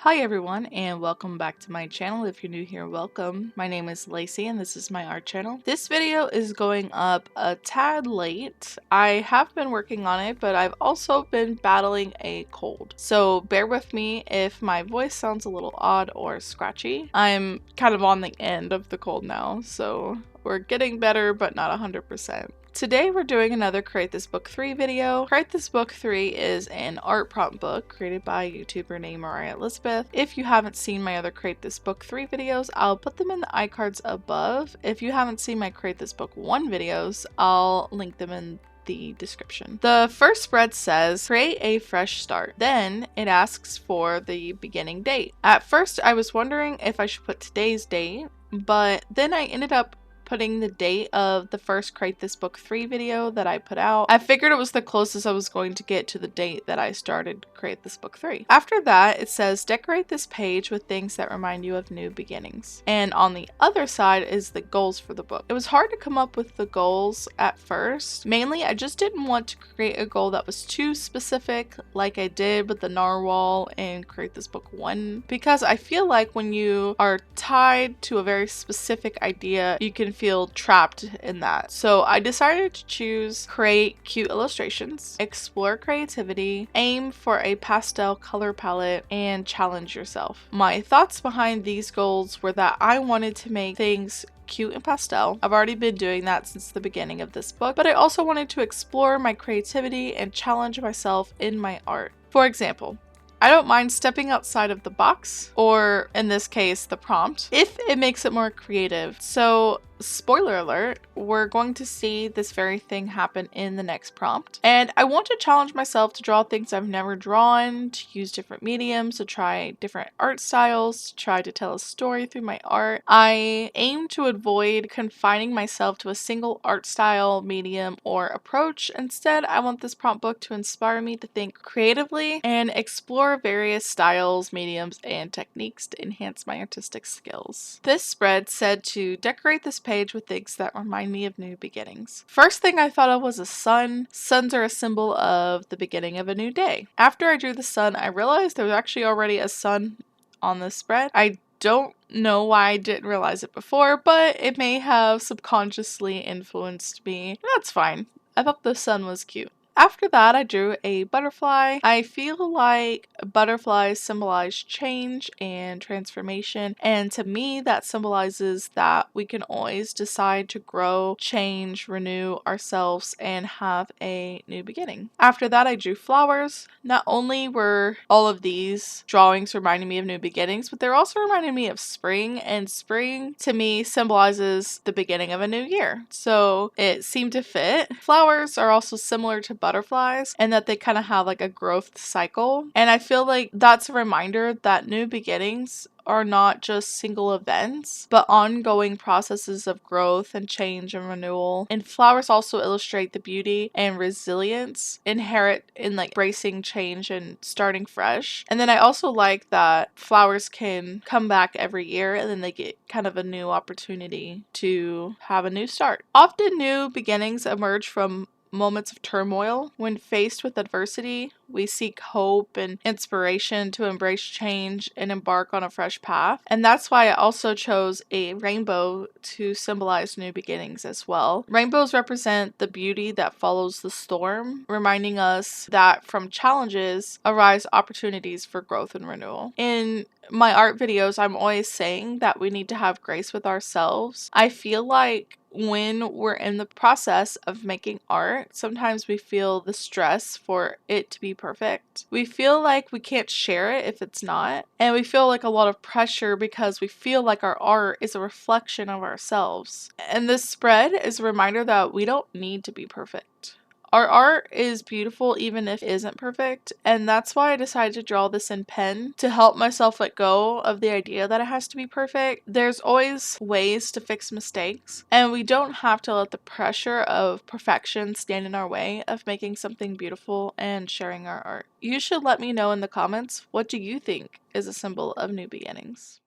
Hi everyone and welcome back to my channel. If you're new here, welcome. My name is Lacey and this is my art channel. This video is going up a tad late. I have been working on it, but I've also been battling a cold. So bear with me if my voice sounds a little odd or scratchy. I'm kind of on the end of the cold now, so we're getting better but not 100%. Today we're doing another Create This Book 3 video. Create This Book 3 is an art prompt book created by a YouTuber named Moriah. If you haven't seen my other Create This Book 3 videos, I'll put them in the iCards above. If you haven't seen my Create This Book 1 videos, I'll link them in the description. The first spread says, create a fresh start. Then it asks for the beginning date. At first, I was wondering if I should put today's date, but then I ended up putting the date of the first Create This Book 3 video that I put out. I figured it was the closest I was going to get to the date that I started Create This Book 3. After that, it says decorate this page with things that remind you of new beginnings. And on the other side is the goals for the book. It was hard to come up with the goals at first. Mainly, I just didn't want to create a goal that was too specific like I did with the narwhal and Create This Book 1, because I feel like when you are tied to a very specific idea, you can feel trapped in that. So I decided to choose create cute illustrations, explore creativity, aim for a pastel color palette, and challenge yourself. My thoughts behind these goals were that I wanted to make things cute and pastel. I've already been doing that since the beginning of this book, but I also wanted to explore my creativity and challenge myself in my art. For example, I don't mind stepping outside of the box, or in this case, the prompt, if it makes it more creative. So, spoiler alert, we're going to see this very thing happen in the next prompt. And I want to challenge myself to draw things I've never drawn, to use different mediums, to try different art styles, to try to tell a story through my art. I aim to avoid confining myself to a single art style, medium, or approach. Instead, I want this prompt book to inspire me to think creatively and explore various styles, mediums, and techniques to enhance my artistic skills. This spread said to decorate this page with things that remind me of new beginnings. First thing I thought of was a sun. Suns are a symbol of the beginning of a new day. After I drew the sun, I realized there was actually already a sun on this spread. I don't know why I didn't realize it before, but it may have subconsciously influenced me. That's fine. I thought the sun was cute. After that, I drew a butterfly. I feel like butterflies symbolize change and transformation, and to me that symbolizes that we can always decide to grow, change, renew ourselves, and have a new beginning. After that, I drew flowers. Not only were all of these drawings reminding me of new beginnings, but they're also reminding me of spring, and spring to me symbolizes the beginning of a new year. So it seemed to fit. Flowers are also similar to butterflies and that they kind of have like a growth cycle. And I feel like that's a reminder that new beginnings are not just single events, but ongoing processes of growth and change and renewal. And flowers also illustrate the beauty and resilience inherent in like embracing change and starting fresh. And then I also like that flowers can come back every year and then they get kind of a new opportunity to have a new start. Often new beginnings emerge from moments of turmoil. When faced with adversity, we seek hope and inspiration to embrace change and embark on a fresh path. And that's why I also chose a rainbow to symbolize new beginnings as well. Rainbows represent the beauty that follows the storm, reminding us that from challenges arise opportunities for growth and renewal. In my art videos, I'm always saying that we need to have grace with ourselves. I feel like when we're in the process of making art, sometimes we feel the stress for it to be perfect. We feel like we can't share it if it's not. And we feel like a lot of pressure because we feel like our art is a reflection of ourselves. And this spread is a reminder that we don't need to be perfect. Our art is beautiful even if it isn't perfect, and that's why I decided to draw this in pen to help myself let go of the idea that it has to be perfect. There's always ways to fix mistakes, and we don't have to let the pressure of perfection stand in our way of making something beautiful and sharing our art. You should let me know in the comments, what do you think is a symbol of new beginnings?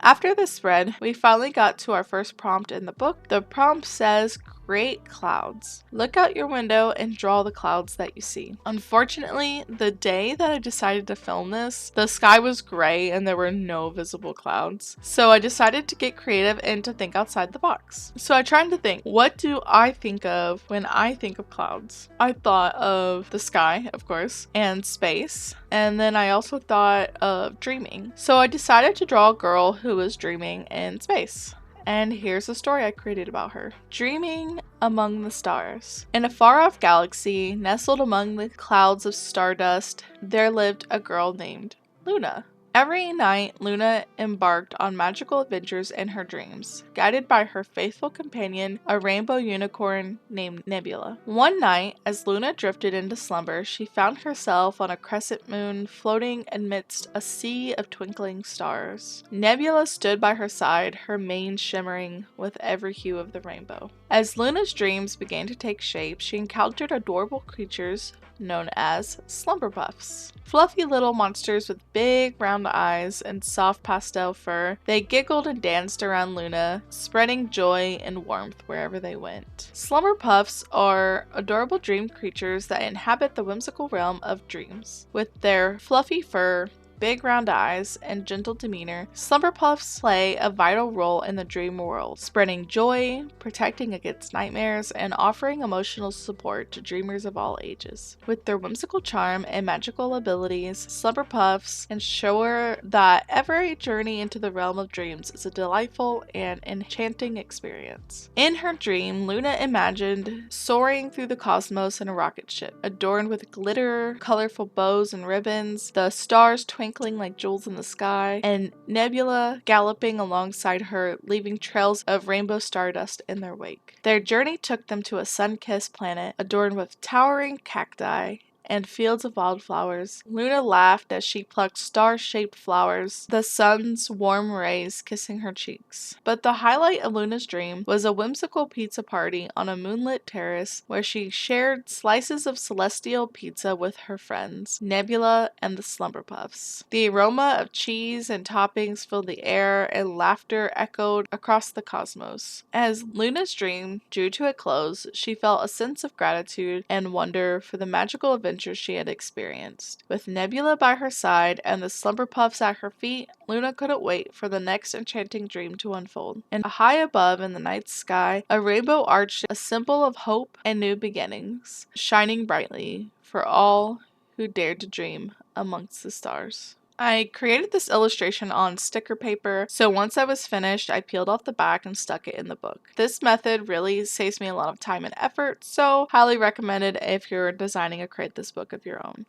After the spread, we finally got to our first prompt in the book. The prompt says, create clouds. Look out your window and draw the clouds that you see. Unfortunately, the day that I decided to film this, the sky was gray and there were no visible clouds. So I decided to get creative and to think outside the box. So I tried to think, what do I think of when I think of clouds? I thought of the sky, of course, and space. And then I also thought of dreaming. So I decided to draw a girl who was dreaming in space. And here's a story I created about her. Dreaming among the stars. In a far-off galaxy, nestled among the clouds of stardust, there lived a girl named Luna. Every night, Luna embarked on magical adventures in her dreams, guided by her faithful companion, a rainbow unicorn named Nebula. One night, as Luna drifted into slumber, she found herself on a crescent moon floating amidst a sea of twinkling stars. Nebula stood by her side, her mane shimmering with every hue of the rainbow. As Luna's dreams began to take shape, she encountered adorable creatures known as slumber puffs. Fluffy little monsters with big round eyes and soft pastel fur, they giggled and danced around Luna, spreading joy and warmth wherever they went. Slumber puffs are adorable dream creatures that inhabit the whimsical realm of dreams. With their fluffy fur, big round eyes, and gentle demeanor, slumber puffs play a vital role in the dream world, spreading joy, protecting against nightmares, and offering emotional support to dreamers of all ages. With their whimsical charm and magical abilities, slumber puffs ensure that every journey into the realm of dreams is a delightful and enchanting experience. In her dream, Luna imagined soaring through the cosmos in a rocket ship, adorned with glitter, colorful bows and ribbons, the stars twinkling like jewels in the sky, and Nebula galloping alongside her, leaving trails of rainbow stardust in their wake. Their journey took them to a sun-kissed planet adorned with towering cacti and fields of wildflowers. Luna laughed as she plucked star-shaped flowers, the sun's warm rays kissing her cheeks. But the highlight of Luna's dream was a whimsical pizza party on a moonlit terrace where she shared slices of celestial pizza with her friends, Nebula and the Slumber Puffs. The aroma of cheese and toppings filled the air, and laughter echoed across the cosmos. As Luna's dream drew to a close, she felt a sense of gratitude and wonder for the magical adventure she had experienced. With Nebula by her side and the slumber puffs at her feet, Luna couldn't wait for the next enchanting dream to unfold. And high above in the night sky, a rainbow arched, a symbol of hope and new beginnings, shining brightly for all who dared to dream amongst the stars. I created this illustration on sticker paper, so once I was finished, I peeled off the back and stuck it in the book. This method really saves me a lot of time and effort, so highly recommended if you're designing a Create This book of your own.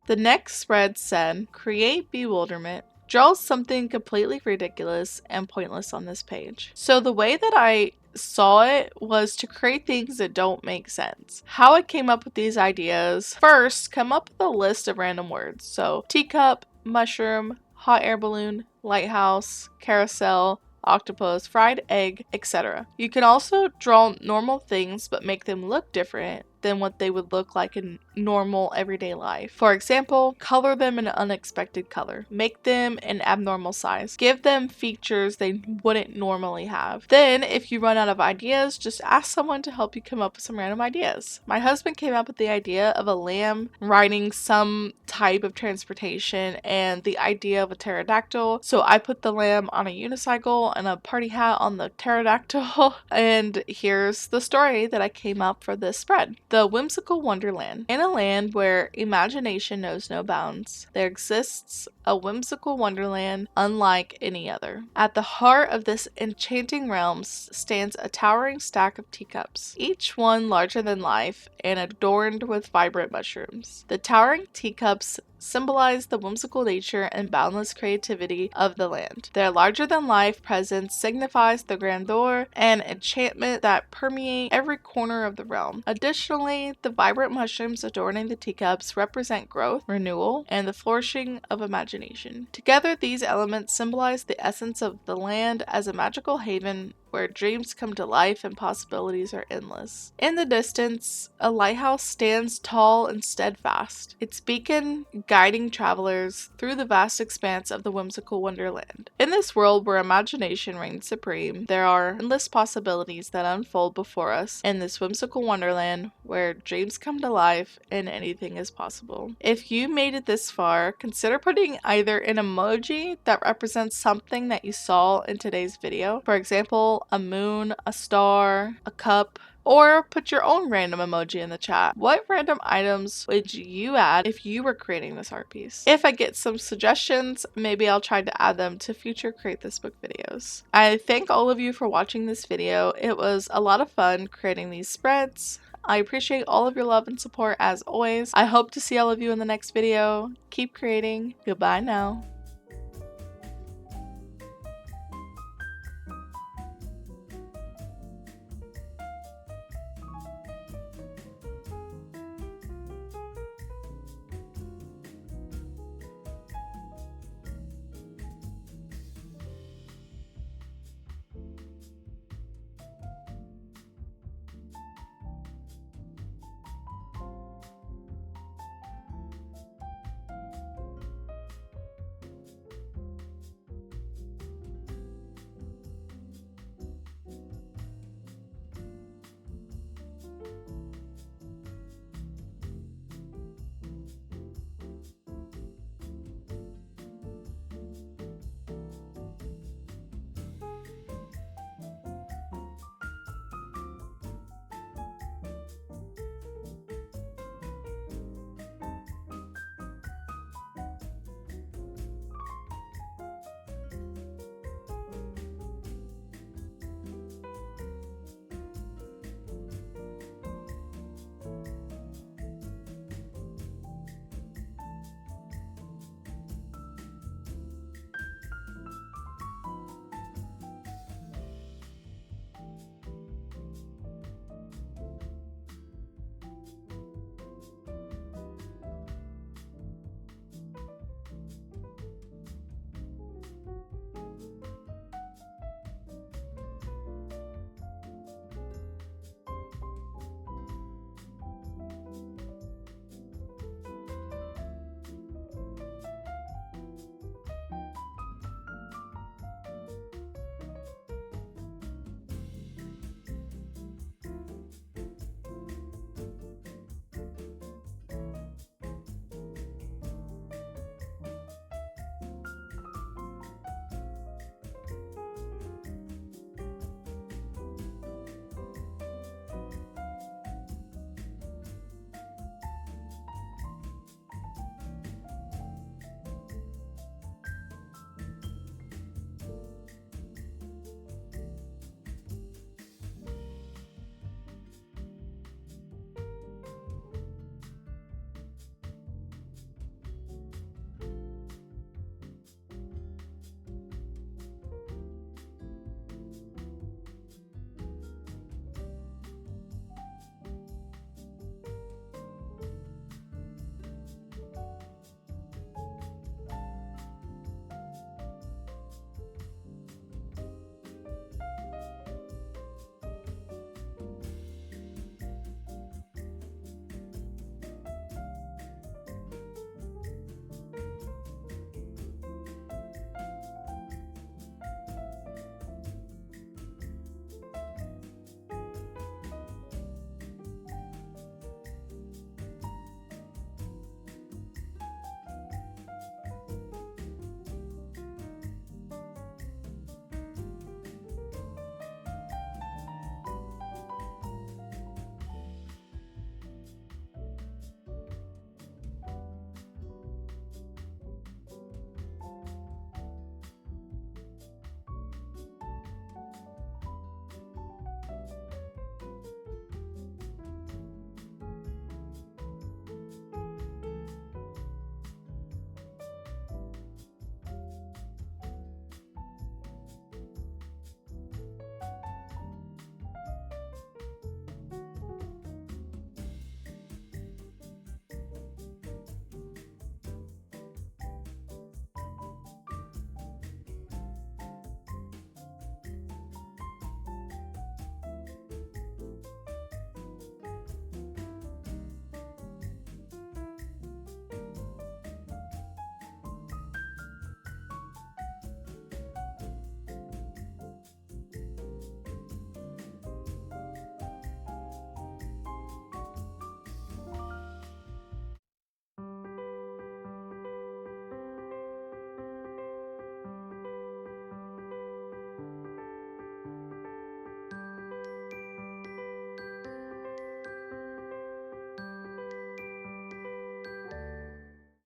The next spread said, create bewilderment. Draw something completely ridiculous and pointless on this page. So the way that I saw it was to create things that don't make sense. How I came up with these ideas: first, come up with a list of random words. So teacup, mushroom, hot air balloon, lighthouse, carousel, octopus, fried egg, etc. You can also draw normal things but make them look different than what they would look like in normal everyday life. For example, color them an unexpected color, make them an abnormal size, give them features they wouldn't normally have. Then, if you run out of ideas, just ask someone to help you come up with some random ideas. My husband came up with the idea of a lamb riding some type of transportation and the idea of a pterodactyl, so I put the lamb on a unicycle and a party hat on the pterodactyl. And here's the story that I came up for this spread. The whimsical wonderland. In a land where imagination knows no bounds, there exists a whimsical wonderland unlike any other. At the heart of this enchanting realm stands a towering stack of teacups, each one larger than life and adorned with vibrant mushrooms. The towering teacups symbolize the whimsical nature and boundless creativity of the land. Their larger-than-life presence signifies the grandeur and enchantment that permeate every corner of the realm. Additionally, the vibrant mushrooms adorning the teacups represent growth, renewal, and the flourishing of imagination. Together, these elements symbolize the essence of the land as a magical haven where dreams come to life and possibilities are endless. In the distance, a lighthouse stands tall and steadfast, its beacon guiding travelers through the vast expanse of the whimsical wonderland. In this world where imagination reigns supreme, there are endless possibilities that unfold before us in this whimsical wonderland where dreams come to life and anything is possible. If you made it this far, consider putting either an emoji that represents something that you saw in today's video. For example, a moon, a star, a cup, or put your own random emoji in the chat. What random items would you add if you were creating this art piece? If I get some suggestions, maybe I'll try to add them to future Create This Book videos. I thank all of you for watching this video. It was a lot of fun creating these spreads. I appreciate all of your love and support as always. I hope to see all of you in the next video. Keep creating. Goodbye now.